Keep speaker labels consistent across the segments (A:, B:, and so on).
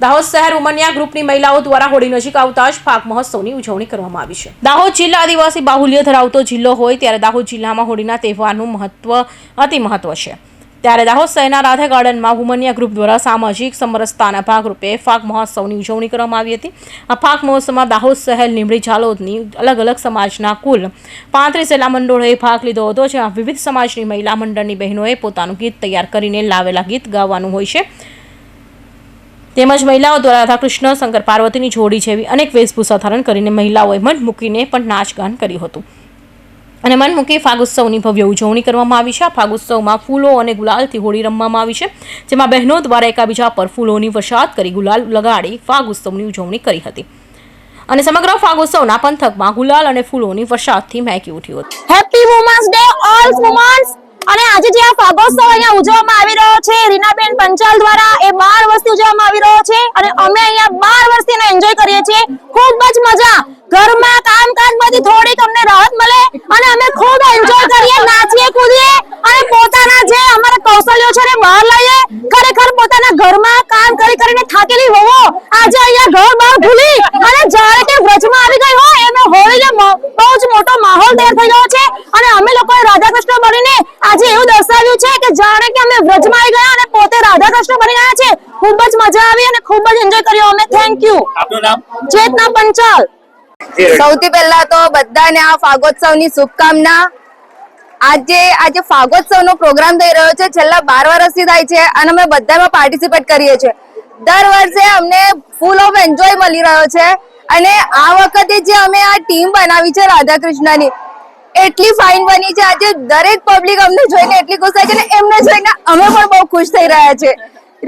A: દાહોદ શહેર ઉમનિયા ગ્રુપની મહિલાઓ દ્વારા હોળી નજીક આવતા જ ફાગ મહોત્સવની ઉજવણી કરવામાં આવી છે। દાહોદ જિલ્લા આદિવાસી બાહુલ્ય ધરાવતો જિલ્લો હોય ત્યારે દાહોદ જિલ્લામાં હોળીના તહેવારનું અતિ મહત્વ છે। ત્યારે દાહોદ શહેરના રાધા ગાર્ડનમાં ઉમનિયા ગ્રુપ દ્વારા સામાજિક સમરસતાના ભાગરૂપે ફાગ મહોત્સવની ઉજવણી કરવામાં આવી હતી। આ ફાગ મહોત્સવમાં દાહોદ શહેર લીંબડી ઝાલોદની અલગ અલગ સમાજના કુલ 35 જેટલા મંડળોએ ભાગ લીધો હતો, જેમાં વિવિધ સમાજની મહિલા મંડળની બહેનોએ પોતાનું ગીત તૈયાર કરીને લાવેલા ગીત ગાવાનું હોય છે, તેમજ મહિલાઓ દ્વારા રાધાકૃષ્ણ શંકર પાર્વતીની જોડી જેવી અનેક વેશભૂષા ધારણ કરીને મહિલાઓએ મન મૂકીને પણ નાચગાન કર્યું હતું અને મન મૂકી ફાગોત્સવની ભવ્ય ઉજવણી કરવામાં આવી છે। આ ફાગોત્સવમાં ફૂલો અને ગુલાલથી હોળી રમવામાં આવી છે, જેમાં બહેનો દ્વારા એકબીજા પર ફૂલોની વરસાદ કરી ગુલાલ લગાડી ફાગોત્સવની ઉજવણી કરી હતી અને સમગ્ર ફાગોત્સવના પંથકમાં ગુલાલ અને ફૂલોની વરસાદથી મહેકી ઉઠ્યું હતું।
B: Happy women's day all women's. અને આજે જે આ ફાગોત્સવ અહીંયા ઉજવવામાં આવી રહ્યો છે રીનાબેન પંચાલ દ્વારા, એ 12 વર્ષથી ઉજવવામાં આવી રહ્યો છે અને અમે અહીંયા 12 વર્ષથી એને એન્જોય કરીએ છીએ। ખૂબ જ મજા, ઘરમાં કામકાજમાંથી થોડીક અમને રાહત મળે અને અમે ખૂબ એન્જોય કરીએ, નાચીએ, કૂદીએ અને પોતાના જે અમારા કૌશલ્યો છે એને બહાર લાવીએ। ખરેખર પોતાના ઘરમાં કામ કરીને થાકેલી હોવો આજે અહીંયા ઘર બહાર ભૂલી અને જાણે કે વ્રજમાં આવી ગઈ હોય એનો હોળીનો બહુ જ મોટો માહોલ તૈયાર થઈ ગયો છે અને અમે લોકોએ રાધાકૃષ્ણ બનીને આજે એવું દર્શાવ્યું છે કે જાણે કે અમે વ્રજમાં આવી ગયા અને પોતે રાધાકૃષ્ણ બની ગયા છે। ખૂબ જ મજા આવી અને ખૂબ જ એન્જોય કર્યો અમે। Thank you.
C: આપનું નામ?
B: ચેતના પંચાલ।
D: સૌથી પહેલા તો બધાને આ ફાગોત્સવની શુભકામના। આજે ફાગોત્સવનો પ્રોગ્રામ થઈ રહ્યો છે, છેલ્લા 12 વર્ષથી થાય છે અને અમે બધામાં પાર્ટિસિપેટ કરીએ છીએ। દર વર્ષે અમને ફૂલ ઓફ એન્જોય મળી રહ્યો છે અને આ વખતે જે અમે આ ટીમ બનાવી છે રાધાકૃષ્ણની, એટલી ફાઇન બની છે। આજે દરેક પબ્લિક અમને જોઈને એટલી ખુશ થાય છે ને એમને જોઈને અમે પણ બહુ ખુશ થઈ રહ્યા છે।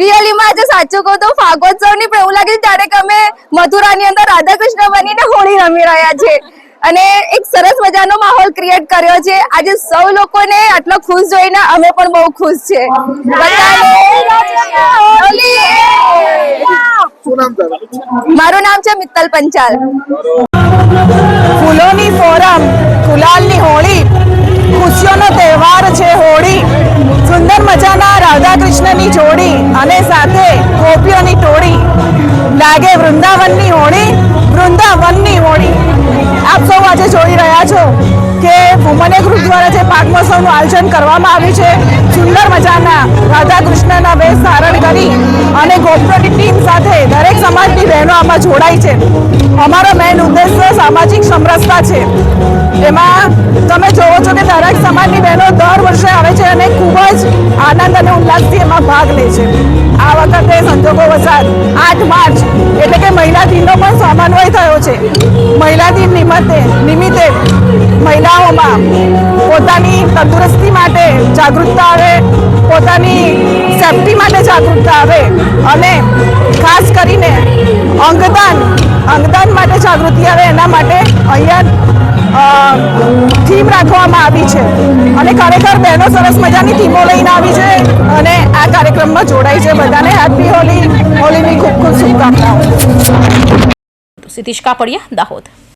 D: રિયલીમાં આજે સાચું કહું તો ફાગોત્સવની પણ એવું લાગે છે જાણે કે અમે મથુરાની અંદર રાધાકૃષ્ણ બનીને હોળી રમી રહ્યા છે અને એક સરસ મજાનો માહોલ ક્રિએટ કર્યો છે। આજે સૌ લોકોને આટલો ખુશ જોઈને અમે પણ બહુ ખુશ છે। મારું નામ છે મિત્તલ પંચાલ।
B: ફૂલોની ફોરમ, ગુલાલની હોળી, ખુશીઓનો તહેવાર છે હોળી। સુંદર મજાના રાધાકૃષ્ણની જોડી અને સાથે ગોપીઓની ટોળી, લાગે વૃંદાવનની હોળી, વૃંદાવનની હોળી। આપ સૌ આજે જોઈ રહ્યા છો કે ઉમનિયા ગ્રુપ દ્વારા જે ફાગ મહોત્સવનું આયોજન કરવામાં આવ્યું છે, સુંદર મજાના રાધાકૃષ્ણના વેશ ધારણ કરી અને ગોપીઓની ટીમ સાથે દરેક સમાજની બહેનો આમાં જોડાઈ છે। અમારો મેઇન ઉદ્દેશ્ય સામાજિક સમરસતા છે। એમાં તમે જોવો છો કે દરેક સમાજની બહેનો દર વર્ષે આવે છે અને ખૂબ જ આનંદ અને ઉલ્લાસથી એમાં ભાગ લે છે। આ વખતે સંજોગો વસાત 8 માર્ચ એટલે કે મહિલા દિનનો પણ સમન્વય થયો છે। મહિલા દિન નિમિત્તે મહિલાઓમાં પોતાની તંદુરસ્તી માટે જાગૃતતા આવે, પોતાની સેફટી માટે જાગૃતતા આવે અને ખાસ કરીને અંગદાન માટે જાગૃતિ આવે એના માટે અહીંયા થીમ રાખવામાં આવી છે અને ખરેખર બહેનો સરસ મજાની થીમો લઈને આવી છે અને આ કાર્યક્રમમાં જોડાઈ છે। બધાને હેપી હોલીની ખૂબ ખૂબ શુભકામનાઓ।
A: સિતિશ કાપડિયા, દાહોદ।